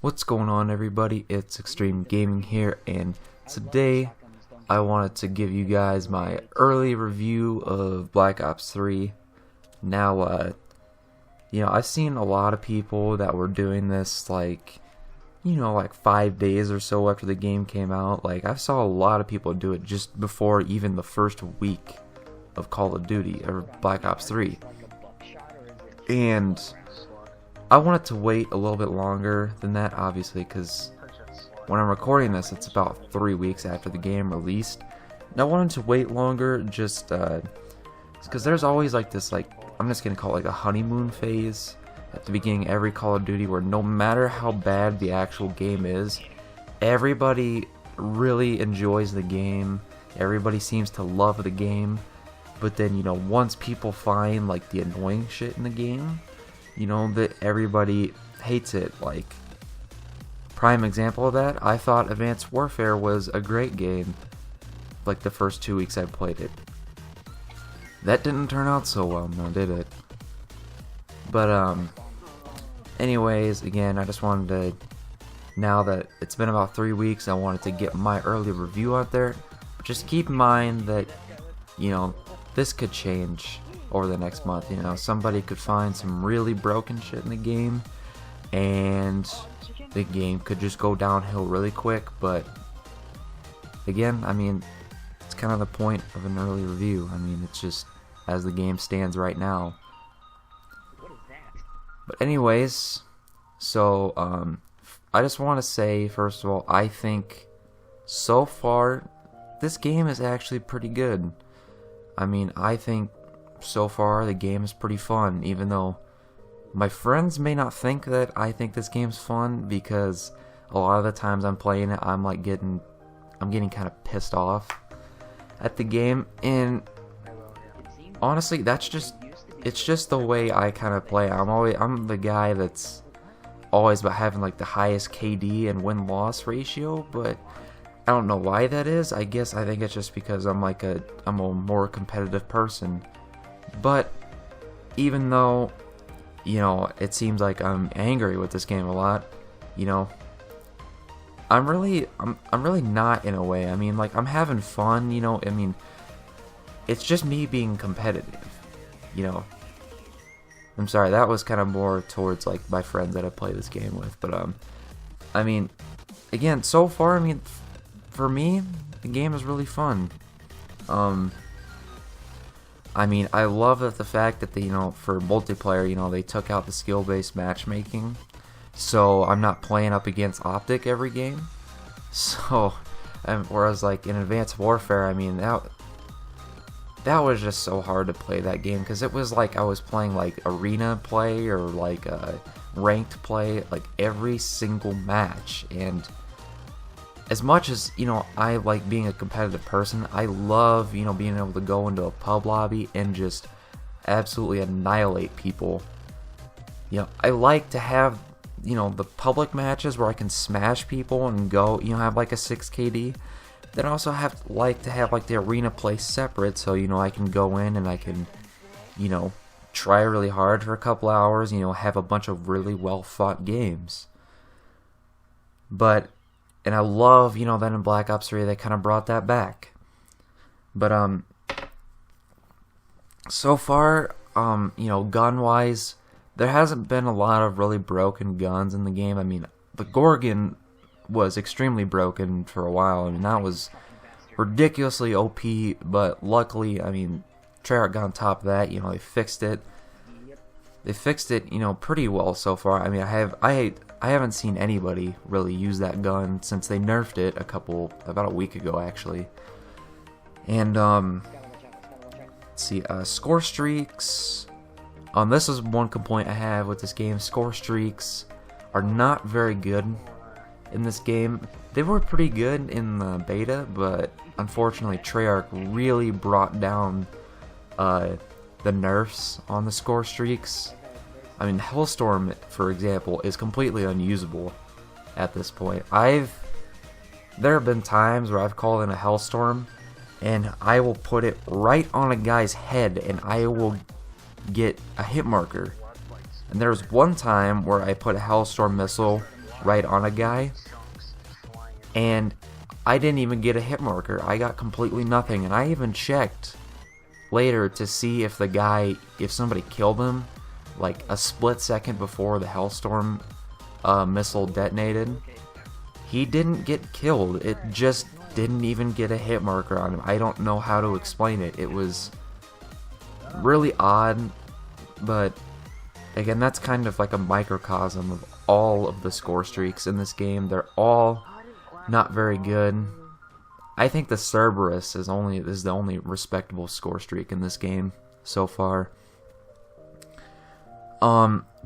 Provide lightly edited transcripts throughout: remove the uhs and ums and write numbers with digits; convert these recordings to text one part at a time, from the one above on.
What's going on, everybody? It's Extreme Gaming here, and today I wanted to give you guys my early review of Black Ops 3. Now, I've seen a lot of people that were doing this like 5 days or so after the game came out. Like, I saw a lot of people do it just before even the first week of Call of Duty or Black Ops 3. And I wanted to wait a little bit longer than that, obviously, because when I'm recording this, it's about 3 weeks after the game released. And I wanted to wait longer just because there's always like this, I'm just going to call it like a honeymoon phase at the beginning of every Call of Duty, where no matter how bad the actual game is, everybody really enjoys the game. Everybody seems to love the game. But then, once people find like the annoying shit in the game, that everybody hates it. Like, prime example of that, I thought Advanced Warfare was a great game, like the first 2 weeks I played it. That didn't turn out so well, now did it? But, anyways, again, I just wanted to, now that it's been about 3 weeks, I wanted to get my early review out there. But just keep in mind that, this could change over the next month. Somebody could find some really broken shit in the game, and the game could just go downhill really quick. But again, it's kind of the point of an early review. It's just as the game stands right now. But anyways, so I just want to say, first of all, I think so far this game is actually pretty good. I think so far the game is pretty fun, even though my friends may not think that I think this game's fun, because a lot of the times I'm playing it, I'm getting kind of pissed off at the game. And honestly, it's just the way I kind of play. I'm the guy that's always about having like the highest KD and win-loss ratio, but I don't know why that is. I think it's just because I'm a more competitive person. But even though, it seems like I'm angry with this game a lot, I'm really not, in a way. I'm having fun, it's just me being competitive, I'm sorry, that was kind of more towards like my friends that I play this game with. But again, so far, for me, the game is really fun. I love that the fact that they, for multiplayer, they took out the skill-based matchmaking, so I'm not playing up against Optic every game. So, whereas like in Advanced Warfare, that was just so hard to play that game, because it was like I was playing like arena play or like ranked play like every single match. And as much as, I like being a competitive person, I love, being able to go into a pub lobby and just absolutely annihilate people. I like to have, the public matches where I can smash people and go, have like a 6 KD. Then I also like to have like the arena play separate, so, I can go in and I can, try really hard for a couple hours, have a bunch of really well fought games. And I love, that in Black Ops 3 they kind of brought that back. But, so far, gun-wise, there hasn't been a lot of really broken guns in the game. The Gorgon was extremely broken for a while. That was ridiculously OP, but luckily, Treyarch got on top of that. They fixed it. They fixed it, pretty well so far. I haven't seen anybody really use that gun since they nerfed it about a week ago, actually. And, let's see, score streaks. This is one complaint I have with this game. Score streaks are not very good in this game. They were pretty good in the beta, but unfortunately Treyarch really brought down, the nerfs on the score streaks. Hellstorm, for example, is completely unusable at this point. There have been times where I've called in a Hellstorm, and I will put it right on a guy's head, and I will get a hit marker. And there was one time where I put a Hellstorm missile right on a guy, and I didn't even get a hit marker. I got completely nothing, and I even checked later to see if if somebody killed him, like a split second before the Hellstorm missile detonated. He didn't get killed. It just didn't even get a hit marker on him. I don't know how to explain it. It was really odd, but again, that's kind of like a microcosm of all of the score streaks in this game. They're all not very good. I think the Cerberus is the only respectable score streak in this game so far.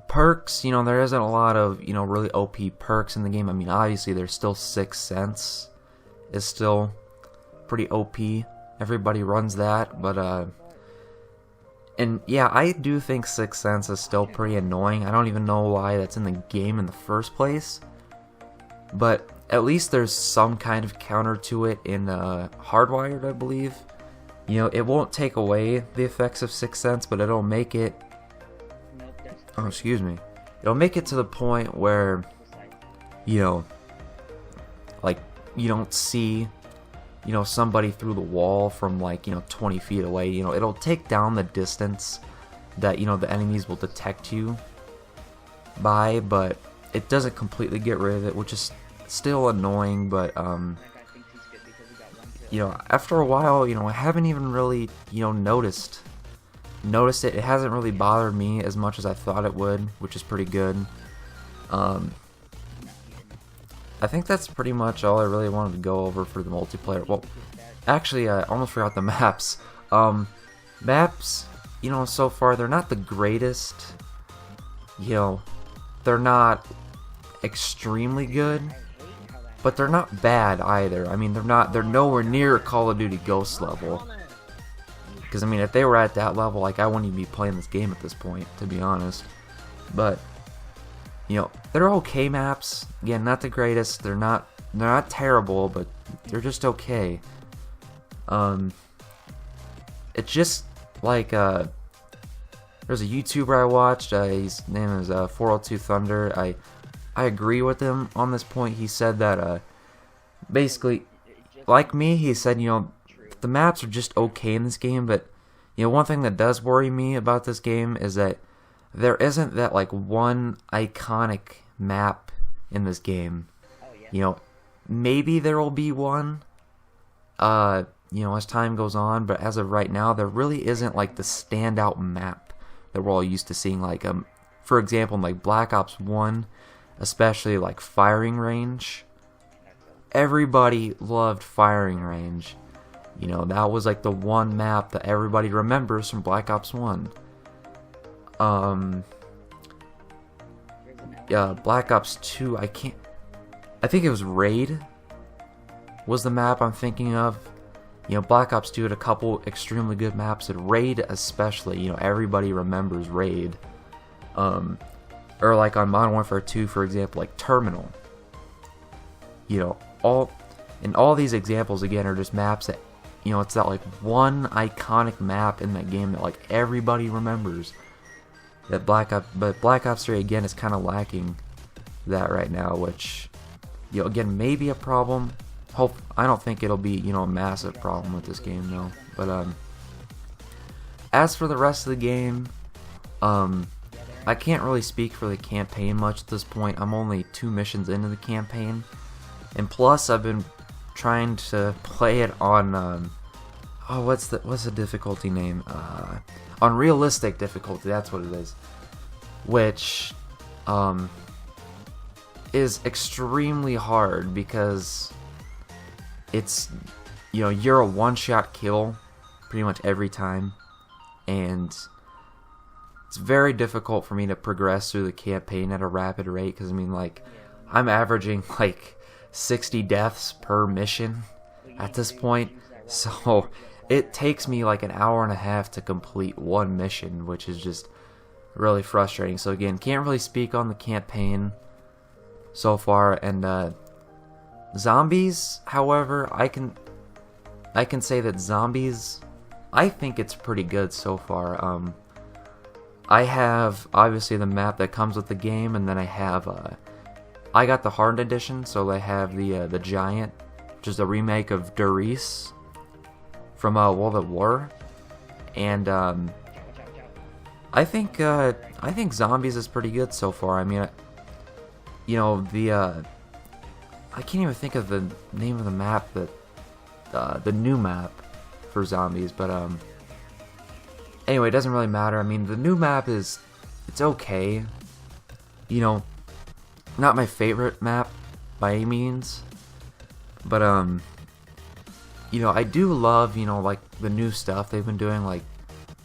Perks, there isn't a lot of, really OP perks in the game. I mean, obviously there's still Sixth Sense is still pretty OP. Everybody runs that, but and yeah, I do think Sixth Sense is still pretty annoying. I don't even know why that's in the game in the first place, but at least there's some kind of counter to it in Hardwired, I believe. It won't take away the effects of Sixth Sense, but it'll make it, it'll make it to the point where, like, you don't see, somebody through the wall from, like, 20 feet away. It'll take down the distance that, the enemies will detect you by, but it doesn't completely get rid of it, which is still annoying. But after a while, I haven't even really, noticed it. It hasn't really bothered me as much as I thought it would, which is pretty good. I think that's pretty much all I really wanted to go over for the multiplayer. Well, actually, I almost forgot the maps. Maps, so far, they're not the greatest. They're not extremely good, but they're not bad either. I mean, they're nowhere near Call of Duty Ghosts level. Because, I mean, if they were at that level, like, I wouldn't even be playing this game at this point, to be honest. But, they're okay maps. Again, not the greatest. They're not terrible, but they're just okay. It's just like, there's a YouTuber I watched. His name is 402 Thunder. I agree with him on this point. He said that, basically, like me, he said, the maps are just okay in this game, but, one thing that does worry me about this game is that there isn't that, like, one iconic map in this game. Maybe there will be one, as time goes on, but as of right now, there really isn't, like, the standout map that we're all used to seeing. Like, for example, in, like, Black Ops 1, especially, like, Firing Range. Everybody loved Firing Range. That was, like, the one map that everybody remembers from Black Ops 1. Black Ops 2, I think it was Raid was the map I'm thinking of. Black Ops 2 had a couple extremely good maps, and Raid especially, everybody remembers Raid. Or like on Modern Warfare 2, for example, like Terminal. All these examples, again, are just maps that, it's that, like, one iconic map in that game that, like, everybody remembers. But Black Ops 3, again, is kind of lacking that right now, which, again, may be a problem. I don't think it'll be, a massive problem with this game, though. But, as for the rest of the game, I can't really speak for the campaign much at this point. I'm only 2 missions into the campaign. And plus, I've been trying to play it on, what's the difficulty name? On realistic difficulty, that's what it is. Which, is extremely hard because it's, you're a one-shot kill pretty much every time. And it's very difficult for me to progress through the campaign at a rapid rate because, I mean, like, I'm averaging, like, 60 deaths per mission at this point, so it takes me like an hour and a half to complete one mission, which is just really frustrating. So again, can't really speak on the campaign so far. And zombies, however, I can say that zombies, I think it's pretty good so far. I have obviously the map that comes with the game, and then I have I got the Hardened Edition, so they have the Giant, which is a remake of Der Riese from World at War, and I think Zombies is pretty good so far. I mean, you know, I can't even think of the name of the map, that the new map for Zombies, but anyway, it doesn't really matter. I mean, the new map it's okay, you know, not my favorite map by any means, but you know, I do love, you know, like the new stuff they've been doing, like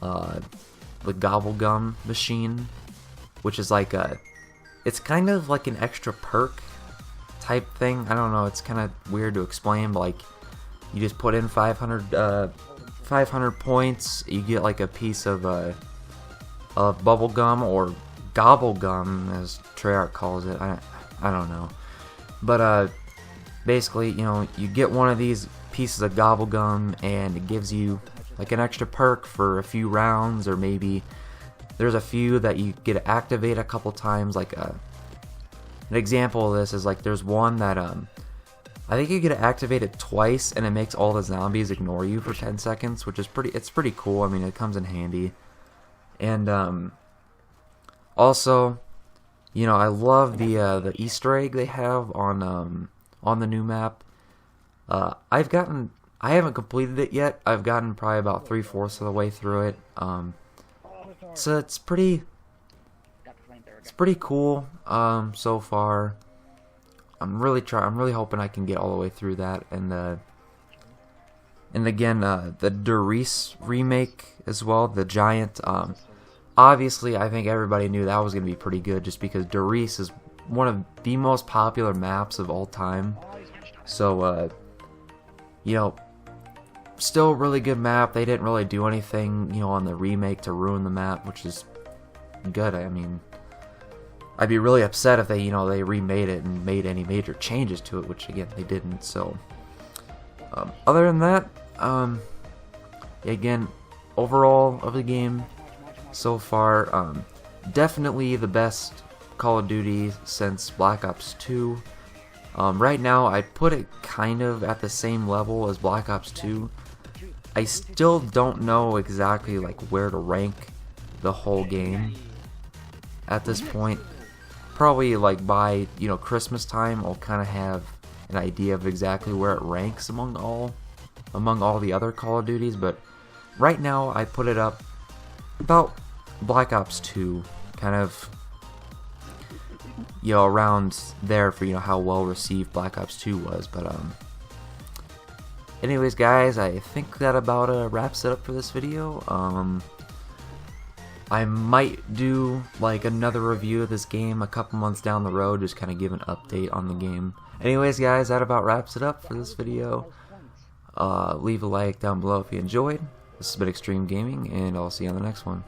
the Gobblegum machine, which is like it's kind of like an extra perk type thing. I don't know, it's kind of weird to explain, but like you just put in 500 points, you get like a piece of bubble gum, or gobble gum as Treyarch calls it. I don't know, but basically, you know, you get one of these pieces of gobble gum and it gives you like an extra perk for a few rounds, or maybe there's a few that you get to activate a couple times. Like an example of this is like there's one that I think you get to activate it twice and it makes all the zombies ignore you for 10 seconds, which is pretty cool. I mean, it comes in handy. And also, you know, I love the Easter egg they have on the new map. I haven't completed it yet. I've gotten probably about 3/4 of the way through it. So it's pretty cool so far. I'm really hoping I can get all the way through that, and again, the Der Riese remake as well, the Giant. Obviously, I think everybody knew that was going to be pretty good, just because Der Riese is one of the most popular maps of all time. So, you know, still a really good map. They didn't really do anything, you know, on the remake to ruin the map, which is good. I mean, I'd be really upset if they remade it and made any major changes to it, which again they didn't. So, other than that, again, overall of the game so far, definitely the best Call of Duty since Black Ops 2. Right now, I'd put it kind of at the same level as Black Ops 2. I still don't know exactly like where to rank the whole game at this point. Probably like by, you know, Christmas time, I'll kind of have an idea of exactly where it ranks among all the other Call of Duties. But right now, I put it up about Black Ops 2, kind of, you know, around there for, you know, how well received Black Ops 2 was. But anyways, guys, I think that about wraps it up for this video. I might do like another review of this game a couple months down the road, just kind of give an update on the game. Anyways, guys, that about wraps it up for this video. Leave a like down below if you enjoyed. This has been Extreme Gaming, and I'll see you on the next one.